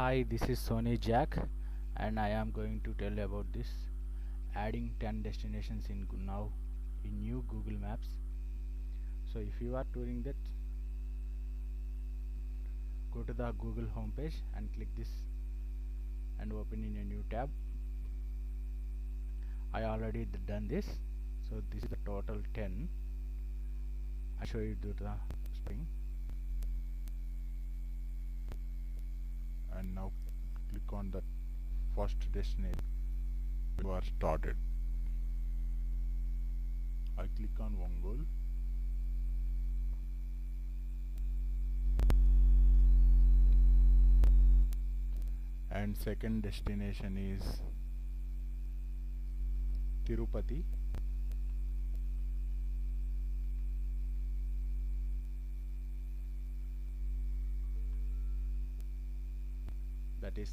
Hi, this is Sony Jack, and I am going to tell you about this adding 10 destinations in now in new Google Maps. So if you are doing that, go to the Google homepage and click this and open in a new tab. I already done this, so this is the total 10. I show you the string, and now click on the first destination you are started. I click on Ongole. And second destination is Tirupati. that is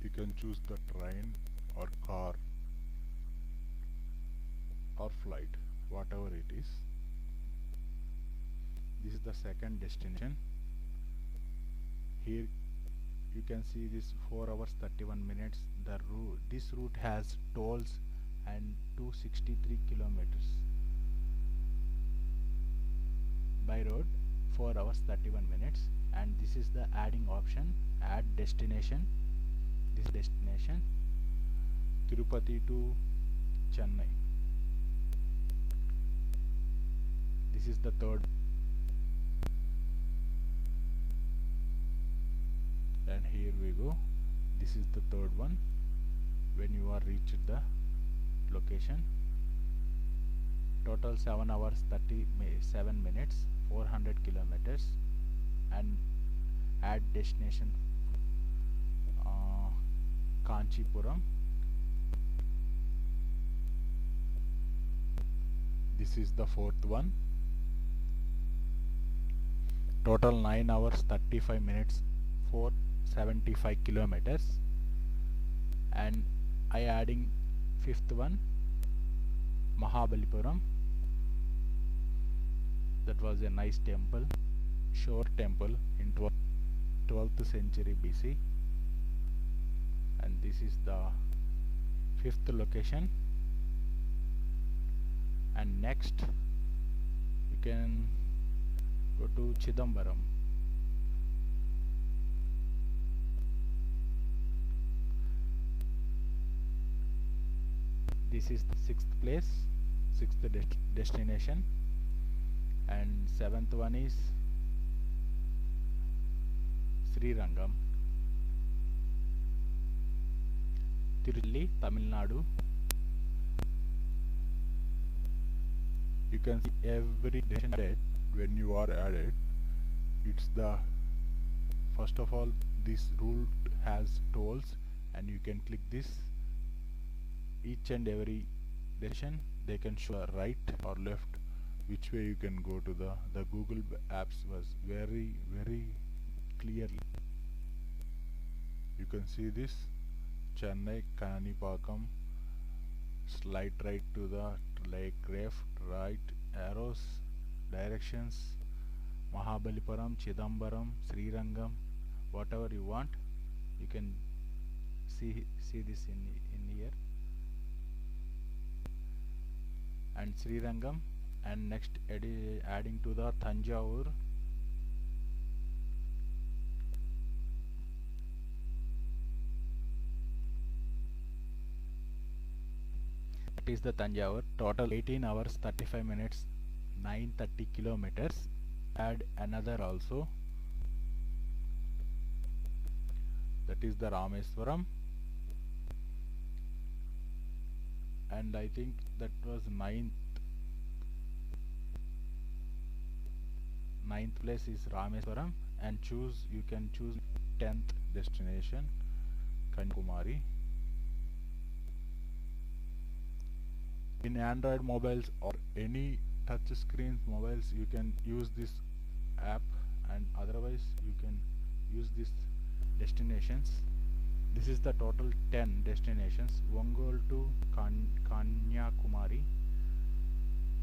You can choose the train or car or flight, whatever it is. This is the second destination. Here you can see this 4 hours 31 minutes. This route has tolls and 263 kilometers by road, 4 hours 31 minutes. And this is the adding option, add destination. This destination Tirupati to Chennai. This is the third, and here we go. This is the third one. When you are reached the location, total 7 hours 37 minutes, 400 kilometers, and add destination Kanchipuram. This is the fourth one. Total 9 hours 35 minutes, 475 kilometers, and I adding fifth one, Mahabalipuram. That was a nice temple, short temple in 12th century BC, and this is the fifth location. And next you can go to Chidambaram. This is the sixth place, sixth destination, and seventh one is Srirangam, Tirulli, Tamil Nadu. You can see every destination when you are added. It's the first of all, this route has tolls, and you can click this. Each and every destination they can show right or left, which way you can go to. The Google apps was very clearly. You can see this Chennai Kanipakam, slide right to the lake, left, right, arrows, directions, Mahabalipuram, Chidambaram, Srirangam, whatever you want. You can see this in here. And Srirangam, and next adding to the Thanjavur. That is the Thanjavur. Total 18 hours 35 minutes, 930 kilometers. Add another also. That is the Rameswaram, and I think that was ninth place is Rameswaram. And you can choose 10th destination, Kanyakumari. In Android mobiles or any touch screen mobiles, you can use this app, and otherwise you can use this destinations. This is the total 10 destinations. Ongole to Kanyakumari.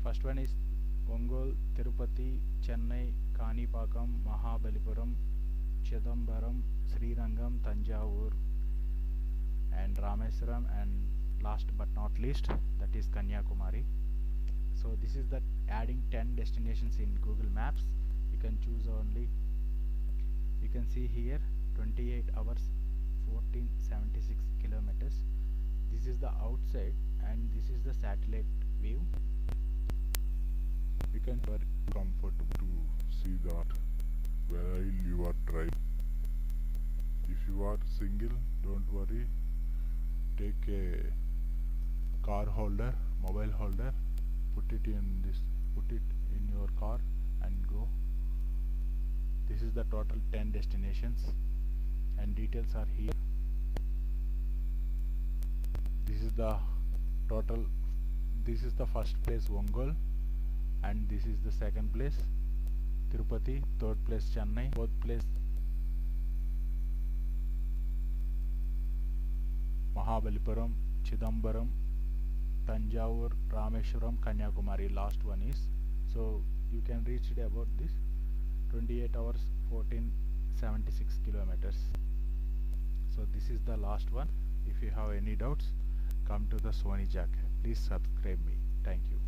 First one is Ongole, Tirupati, Chennai, Kanipakam, Mahabalipuram, Chidambaram, Srirangam, Tanjavur, and Rameswaram, and last but not least, that is Kanyakumari. So this is the adding 10 destinations in Google Maps. You can choose only, you can see here 28 hours 1476 kilometers. This is the outside and this is the satellite view. You can very comfortable to see that while you are driving. If you are single, don't worry. Take a car holder, mobile holder, put it in your car and go. This is the total 10 destinations and details are here. This is the total. This is the first place Ongole, and this is the second place Tirupati, third place Chennai, fourth place Mahabalipuram, Chidambaram, Tanjavur, Rameshwaram, Kanyakumari. Last one is, so you can reach it about this 28 hours 1476 kilometers. So this is the last one. If you have any doubts, come to the Sony Jack. Please subscribe me. Thank you.